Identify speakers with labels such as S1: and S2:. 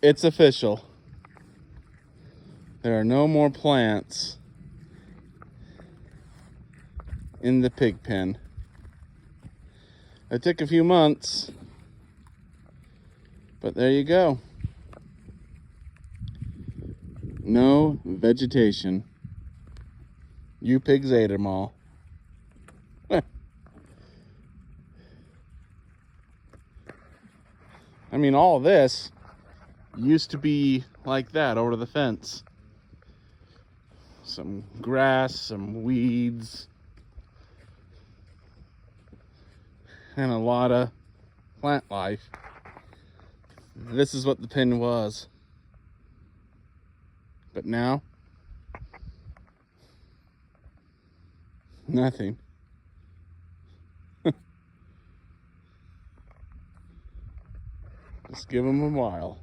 S1: It's official. There are no more plants in the pig pen. It took a few months, but there you go. No vegetation. You pigs ate them all. I mean, all this used to be like that over the fence. Some grass, some weeds, and a lot of plant life. This is what the pen was. But now, nothing. Just give them a while.